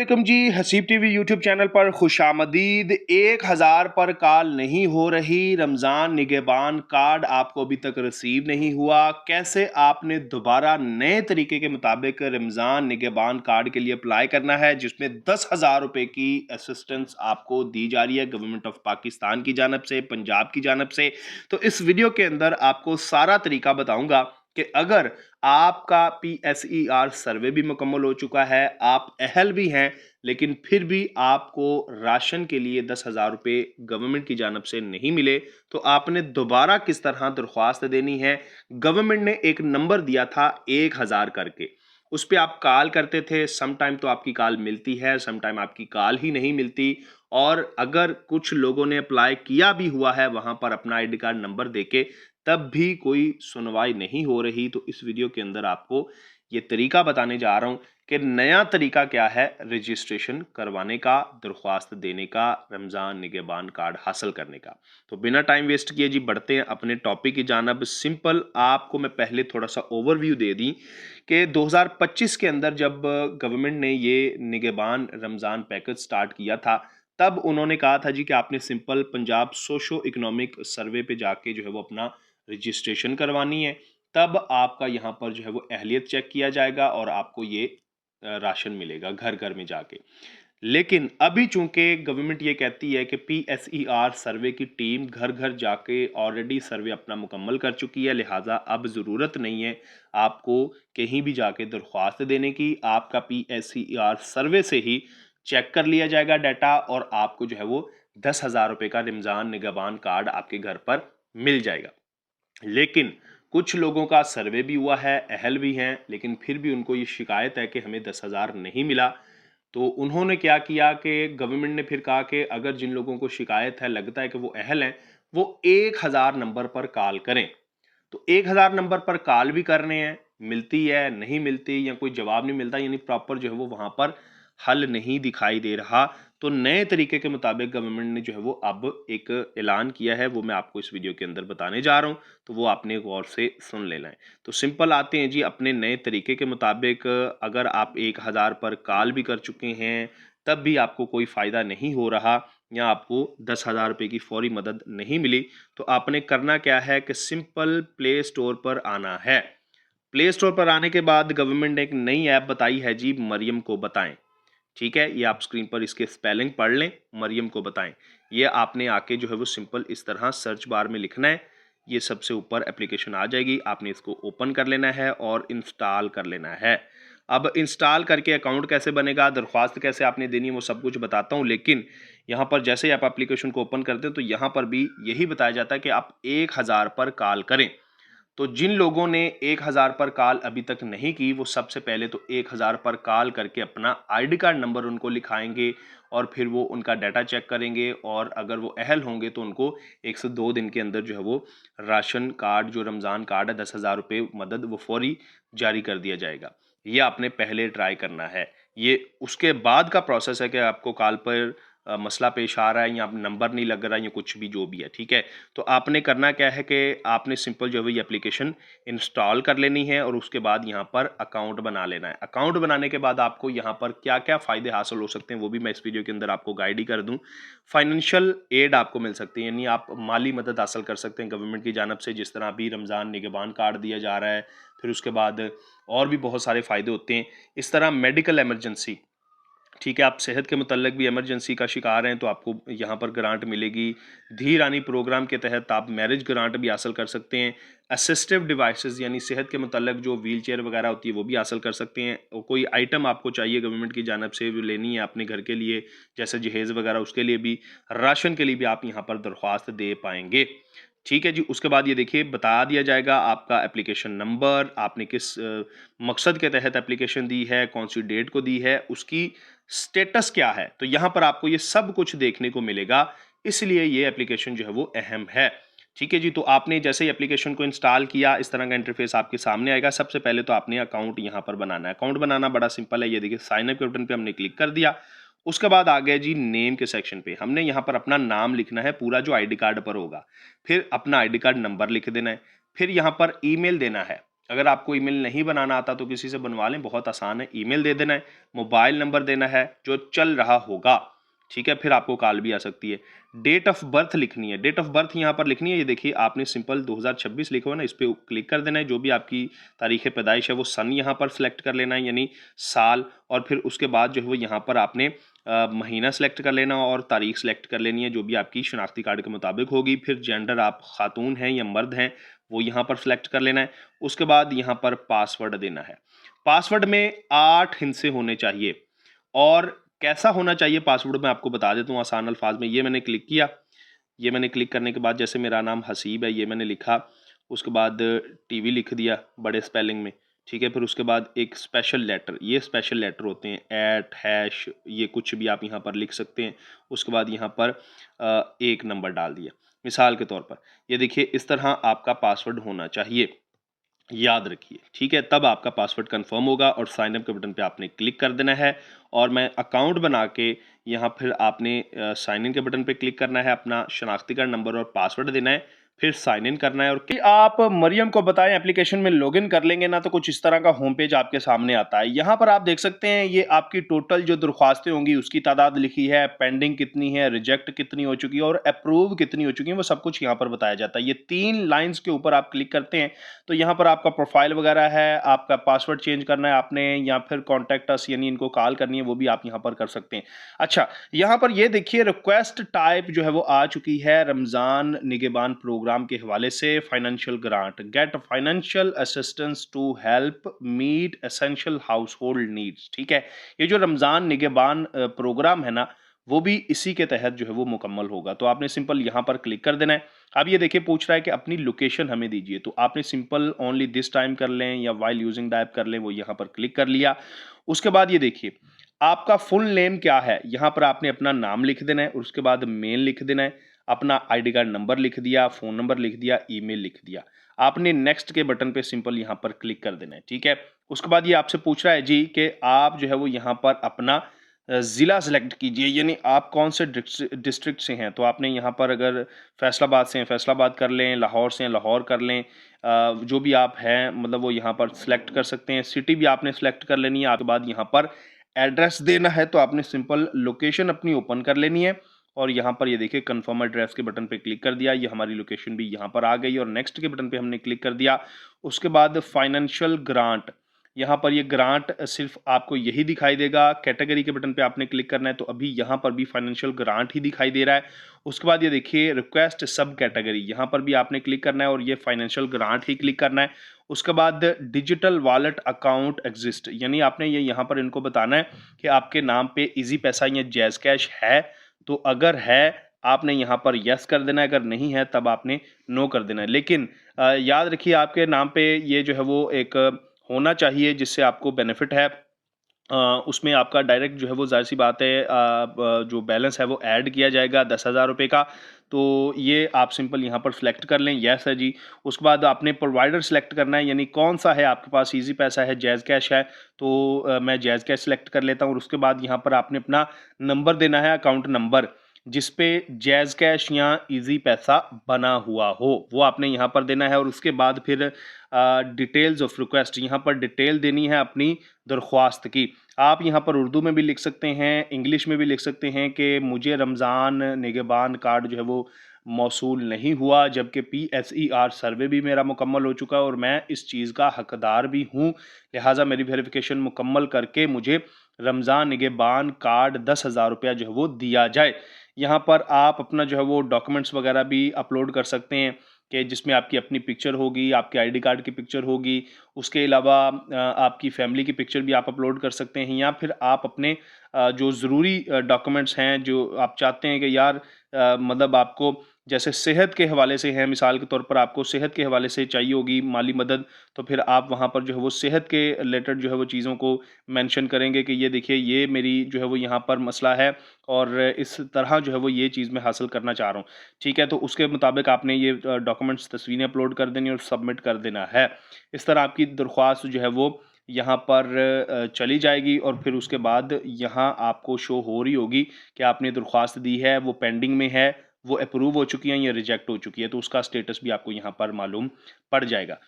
वालेकुम जी, Haseeb TV YouTube channel पर खुशामदीद। 1000 पर कॉल नहीं हो रही, रमज़ान निगहबान कार्ड आपको अभी तक रिसीव नहीं हुआ। कैसे आपने दोबारा नए तरीके के मुताबिक रमज़ान निगहबान कार्ड के लिए अप्लाई करना है, जिसमें 10,000 रुपए की असिस्टेंस आपको दी जा रही है गवर्नमेंट ऑफ पाकिस्तान की जानब से, पंजाब की जानब से। तो इस वीडियो के अंदर आपको सारा तरीका बताऊंगा कि अगर आपका PSER सर्वे भी मुकम्मल हो चुका है, आप अहल भी हैं, लेकिन फिर भी आपको राशन के लिए 10,000 रुपये गवर्नमेंट की जानब से नहीं मिले, तो आपने दोबारा किस तरह दरख्वास्त देनी है। गवर्नमेंट ने एक नंबर दिया था 1000 करके, उस पर आप कॉल करते थे। सम टाइम तो आपकी कॉल मिलती है, सम टाइम आपकी कॉल ही नहीं मिलती। और अगर कुछ लोगों ने अप्लाई किया भी हुआ है वहां पर अपना ID कार्ड नंबर देके, तब भी कोई सुनवाई नहीं हो रही। तो इस वीडियो के अंदर आपको ये तरीका बताने जा रहा हूं कि नया तरीका क्या है रजिस्ट्रेशन करवाने का, दरख्वास्त देने का, रमज़ान निगहबान कार्ड हासिल करने का। तो बिना टाइम वेस्ट किए जी बढ़ते हैं अपने टॉपिक की जानब। सिंपल आपको मैं पहले थोड़ा सा ओवरव्यू दे दी कि 2025 के अंदर जब गवर्नमेंट ने ये निगहबान रमज़ान पैकेज स्टार्ट किया था, तब उन्होंने कहा था जी कि आपने simple Punjab socio economic survey पे जाके जो है वो अपना रजिस्ट्रेशन करवानी है। तब आपका यहाँ पर जो है वो अहलियत चेक किया जाएगा और आपको ये राशन मिलेगा घर घर में जाके। लेकिन अभी चूंकि गवर्नमेंट ये कहती है कि PSER सर्वे की टीम घर घर जाके ऑलरेडी सर्वे अपना मुकम्मल कर चुकी है, लिहाजा अब ज़रूरत नहीं है आपको कहीं भी जाके दरख्वास्त देने की। आपका PSER सर्वे से ही चेक कर लिया जाएगा डाटा और आपको जो है वो 10,000 रुपये का रमज़ान निगहबान कार्ड आपके घर पर मिल जाएगा। लेकिन कुछ लोगों का सर्वे भी हुआ है, अहल भी हैं, लेकिन फिर भी उनको ये शिकायत है कि हमें 10,000 नहीं मिला। तो उन्होंने क्या किया कि गवर्नमेंट ने फिर कहा कि अगर जिन लोगों को शिकायत है, लगता है कि वो अहल हैं, वो 1000 नंबर पर कॉल करें। तो 1000 नंबर पर कॉल भी करने हैं, मिलती है, नहीं मिलती या कोई जवाब नहीं मिलता, यानी प्रॉपर जो है वो वहाँ पर हल नहीं दिखाई दे रहा। तो नए तरीके के मुताबिक गवर्नमेंट ने जो है वो अब एक ऐलान किया है, वो मैं आपको इस वीडियो के अंदर बताने जा रहा हूँ, तो वो आपने गौर से सुन लेना है। तो सिंपल आते हैं जी अपने नए तरीके के मुताबिक। अगर आप 1000 पर कॉल भी कर चुके हैं, तब भी आपको कोई फ़ायदा नहीं हो रहा या आपको 10,000 रुपये की फौरी मदद नहीं मिली, तो आपने करना क्या है कि सिंपल प्ले स्टोर पर आना है। प्ले स्टोर पर आने के बाद गवर्नमेंट ने एक नई ऐप बताई है जी, मरियम को बताएं। ठीक है, ये आप स्क्रीन पर इसके स्पेलिंग पढ़ लें, मरियम को बताएं। ये आपने आके जो है वो सिंपल इस तरह सर्च बार में लिखना है। ये सबसे ऊपर एप्लीकेशन आ जाएगी, आपने इसको ओपन कर लेना है और इंस्टॉल कर लेना है। अब इंस्टॉल करके अकाउंट कैसे बनेगा, दरख्वास्त कैसे आपने देनी है, वो सब कुछ बताता हूँ। लेकिन यहाँ पर जैसे ही आप एप्लीकेशन को ओपन करते हैं तो यहाँ पर भी यही बताया जाता है कि आप 1000 पर कॉल करें। तो जिन लोगों ने 1000 पर कॉल अभी तक नहीं की, वो सबसे पहले तो 1000 पर कॉल करके अपना ID कार्ड नंबर उनको लिखाएंगे और फिर वो उनका डाटा चेक करेंगे। और अगर वो अहल होंगे तो उनको 1 से 2 दिन के अंदर जो है वो राशन कार्ड, जो रमज़ान कार्ड है, 10,000 रुपये मदद, वो फौरी जारी कर दिया जाएगा। ये आपने पहले ट्राई करना है। ये उसके बाद का प्रोसेस है कि आपको कॉल पर मसला पेश आ रहा है या नंबर नहीं लग रहा है या कुछ भी जो भी है, ठीक है। तो आपने करना क्या है कि आपने सिंपल जो है ये एप्लीकेशन इंस्टॉल कर लेनी है और उसके बाद यहाँ पर अकाउंट बना लेना है। अकाउंट बनाने के बाद आपको यहाँ पर क्या क्या फ़ायदे हासिल हो सकते हैं वो भी मैं इस वीडियो के अंदर आपको गाइड ही कर दूँ। फाइनेंशियल एड आपको मिल सकती है, यानी आप माली मदद हासिल कर सकते हैं गवर्नमेंट की जानब से, जिस तरह अभी रमज़ान निगहबान कार्ड दिया जा रहा है। फिर उसके बाद और भी बहुत सारे फ़ायदे होते हैं। इस तरह मेडिकल एमरजेंसी, ठीक है, आप सेहत के मुतल्लिक भी इमरजेंसी का शिकार हैं तो आपको यहाँ पर ग्रांट मिलेगी। धी रानी प्रोग्राम के तहत आप मैरिज ग्रांट भी हासिल कर सकते हैं। असिस्टिव डिवाइसेस, यानी सेहत के मुतल्लिक जो व्हील चेयर वगैरह होती है वो भी हासिल कर सकते हैं। और कोई आइटम आपको चाहिए गवर्नमेंट की जानब से लेनी है अपने घर के लिए, जैसे जहेज़ वगैरह, उसके लिए भी, राशन के लिए भी आप यहाँ पर दरख्वास्त दे पाएंगे। ठीक है जी। उसके बाद ये देखिए बता दिया जाएगा आपका एप्लीकेशन नंबर, आपने किस मकसद के तहत एप्लीकेशन दी है, कौन सी डेट को दी है, उसकी स्टेटस क्या है। तो यहाँ पर आपको ये सब कुछ देखने को मिलेगा, इसलिए ये एप्लीकेशन जो है वो अहम है। ठीक है जी। तो आपने जैसे ही एप्लीकेशन को इंस्टॉल किया, इस तरह का इंटरफेस आपके सामने आएगा। सबसे पहले तो आपने अकाउंट यहाँ पर बनाना है। अकाउंट बनाना बड़ा सिंपल है, ये देखिए साइन अप के बटन पे हमने क्लिक कर दिया। उसके बाद आ गया जी नेम के सेक्शन पे, हमने यहाँ पर अपना नाम लिखना है पूरा जो ID कार्ड पर होगा, फिर अपना ID कार्ड नंबर लिख देना है, फिर यहाँ पर ईमेल देना है। अगर आपको ईमेल नहीं बनाना आता तो किसी से बनवा लें, बहुत आसान है। ईमेल दे देना है, मोबाइल नंबर देना है जो चल रहा होगा, ठीक है, फिर आपको कॉल भी आ सकती है। डेट ऑफ बर्थ लिखनी है, डेट ऑफ बर्थ यहाँ पर लिखनी है। ये देखिए आपने सिंपल 2026 लिखा हुआ है ना, इस पर क्लिक कर देना है। जो भी आपकी तारीख पैदाइश है वो सन यहाँ पर सेलेक्ट कर लेना है, यानी साल, और फिर उसके बाद जो है वो यहाँ पर आपने महीना सेलेक्ट कर लेना और तारीख सेलेक्ट कर लेनी है जो भी आपकी शनाख्ती कार्ड के मुताबिक होगी। फिर जेंडर आप खातून हैं या मर्द हैं वो यहाँ पर सेलेक्ट कर लेना है। उसके बाद यहाँ पर पासवर्ड देना है। पासवर्ड में 8 हिस्से होने चाहिए, और कैसा होना चाहिए पासवर्ड मैं आपको बता देता हूँ आसान अल्फाज में। ये मैंने क्लिक किया, ये मैंने क्लिक करने के बाद जैसे मेरा नाम हसीब है ये मैंने लिखा, उसके बाद टीवी लिख दिया बड़े स्पेलिंग में, ठीक है। फिर उसके बाद एक स्पेशल लेटर, ये स्पेशल लेटर होते हैं, एट, हैश, ये कुछ भी आप यहाँ पर लिख सकते हैं। उसके बाद यहाँ पर एक नंबर डाल दिया मिसाल के तौर पर। ये देखिए इस तरह आपका पासवर्ड होना चाहिए, याद रखिए, ठीक है। तब आपका पासवर्ड कंफर्म होगा और साइन अप के बटन पे आपने क्लिक कर देना है। और मैं अकाउंट बना के यहाँ फिर आपने साइन इन के बटन पे क्लिक करना है, अपना शनाख्ती कार्ड नंबर और पासवर्ड देना है, फिर साइन इन करना है। और कि आप मरियम को बताएं एप्लीकेशन में लॉगिन कर लेंगे ना तो कुछ इस तरह का होम पेज आपके सामने आता है। यहाँ पर आप देख सकते हैं ये आपकी टोटल जो दरख्वास्तें होंगी उसकी तादाद लिखी है, पेंडिंग कितनी है, रिजेक्ट कितनी हो चुकी है और अप्रूव कितनी हो चुकी है, वो सब कुछ यहाँ पर बताया जाता है। ये 3 लाइन्स के ऊपर आप क्लिक करते हैं तो यहाँ पर आपका प्रोफाइल वगैरह है, आपका पासवर्ड चेंज करना है आपने, या फिर कॉन्टैक्ट अस यानी इनको कॉल करनी है वो भी आप यहाँ पर कर सकते हैं। अच्छा, यहाँ पर ये देखिए रिक्वेस्ट टाइप जो है वो आ चुकी है रमज़ान निगहबान प्रोग्राम के हवाले से। Financial grant, get financial assistance to help meet essential household needs, ठीक है। ये जो रमज़ान निगहबान प्रोग्राम है ना वो भी इसी के तहत जो है वो मुकम्मल होगा। तो आपने सिंपल यहाँ पर क्लिक कर देना है। अब ये देखिए पूछ रहा है कि अपनी लोकेशन हमें दीजिए, तो आपने सिंपल ओनली दिस टाइम कर लें या वाइल यूजिंग द ऐप कर लें, वो यहाँ पर क्लिक कर लिया। उसके बाद ये देखिए आपका फुल नेम क्या है, यहाँ पर आपने अपना नाम लिख देना है और उसके बाद मेल लिख देना है, अपना आईडी कार्ड नंबर लिख दिया, फ़ोन नंबर लिख दिया, ईमेल लिख दिया। आपने नेक्स्ट के बटन पे सिंपल यहाँ पर क्लिक कर देना है, ठीक है। उसके बाद ये आपसे पूछ रहा है जी कि आप जो है वो यहाँ पर अपना ज़िला सेलेक्ट कीजिए, यानी आप कौन से डिस्ट्रिक्ट से हैं। तो आपने यहाँ पर अगर फैसलाबाद से हैं फैसलाबाद कर लें, लाहौर से हैं लाहौर कर लें, जो भी आप हैं मतलब वो यहाँ पर सेलेक्ट कर सकते हैं। सिटी भी आपने सेलेक्ट कर लेनी है। आपके बाद यहाँ पर एड्रेस देना है तो आपने सिंपल लोकेशन अपनी ओपन कर लेनी है और यहाँ पर ये देखिए कंफर्म एड्रेस के बटन पे क्लिक कर दिया, ये हमारी लोकेशन भी यहाँ पर आ गई और नेक्स्ट के बटन पे हमने क्लिक कर दिया। उसके बाद फाइनेंशियल ग्रांट, यहाँ पर ये ग्रांट सिर्फ आपको यही दिखाई देगा। कैटेगरी के बटन पे आपने क्लिक करना है तो अभी यहाँ पर भी फाइनेंशियल ग्रांट ही दिखाई दे रहा है। उसके बाद ये देखिए रिक्वेस्ट सब कैटेगरी, यहाँ पर भी आपने क्लिक करना है और ये फाइनेंशियल ग्रांट ही क्लिक करना है। उसके बाद डिजिटल वॉलेट अकाउंट एग्जिस्ट, यानी आपने ये यहाँ पर इनको बताना है कि आपके नाम पे इजी पैसा या जैज़ कैश है, तो अगर है आपने यहाँ पर यस कर देना है, अगर नहीं है तब आपने नो कर देना है। लेकिन याद रखिए आपके नाम पे ये जो है वो एक होना चाहिए जिससे आपको बेनिफिट है। उसमें आपका डायरेक्ट जो है वो ज़ाहिर सी बात है जो बैलेंस है वो ऐड किया जाएगा 10,000 रुपये का। तो ये आप सिंपल यहाँ पर सिलेक्ट कर लें, यस है जी। उसके बाद आपने प्रोवाइडर सेलेक्ट करना है, यानी कौन सा है आपके पास, इजी पैसा है, जैज़ कैश है, तो मैं जैज़ कैश सेलेक्ट कर लेता हूँ। और उसके बाद यहाँ पर आपने अपना नंबर देना है, अकाउंट नंबर जिस पे जैज़ कैश या इजी पैसा बना हुआ हो वो आपने यहाँ पर देना है। और उसके बाद फिर डिटेल्स ऑफ रिक्वेस्ट, यहाँ पर डिटेल देनी है अपनी दरख्वास्त की। आप यहाँ पर उर्दू में भी लिख सकते हैं, इंग्लिश में भी लिख सकते हैं कि मुझे रमज़ान निगहबान कार्ड जो है वो मौसूल नहीं हुआ, जबकि PSER सर्वे भी मेरा मुकम्मल हो चुका है और मैं इस चीज़ का हकदार भी हूँ, लिहाजा मेरी वेरिफिकेशन मुकम्मल करके मुझे रमज़ान निगहबान कार्ड 10,000 रुपया जो है वो दिया जाए। यहाँ पर आप अपना जो है वो डॉक्यूमेंट्स वगैरह भी अपलोड कर सकते हैं कि जिसमें आपकी अपनी पिक्चर होगी, आपके आईडी कार्ड की पिक्चर होगी, उसके अलावा आपकी फैमिली की पिक्चर भी आप अपलोड कर सकते हैं, या फिर आप अपने जो ज़रूरी डॉक्यूमेंट्स हैं जो आप चाहते हैं कि यार मतलब आपको जैसे सेहत के हवाले से है, मिसाल के तौर पर आपको सेहत के हवाले से चाहिए होगी माली मदद, तो फिर आप वहाँ पर जो है वो सेहत के रिलेटेड जो है वो चीज़ों को मेंशन करेंगे कि ये देखिए ये मेरी जो है वो यहाँ पर मसला है और इस तरह जो है वो ये चीज़ मैं हासिल करना चाह रहा हूँ, ठीक है। तो उसके मुताबिक आपने ये डॉक्यूमेंट्स तस्वीरें अपलोड कर देनी और सबमिट कर देना है। इस तरह आपकी दरख्वास्त जो है वो यहाँ पर चली जाएगी और फिर उसके बाद यहाँ आपको शो हो रही होगी कि आपने दरख्वास्त दी है, वो पेंडिंग में है, वो अप्रूव हो चुकी है या रिजेक्ट हो चुकी है, तो उसका स्टेटस भी आपको यहाँ पर मालूम पड़ जाएगा।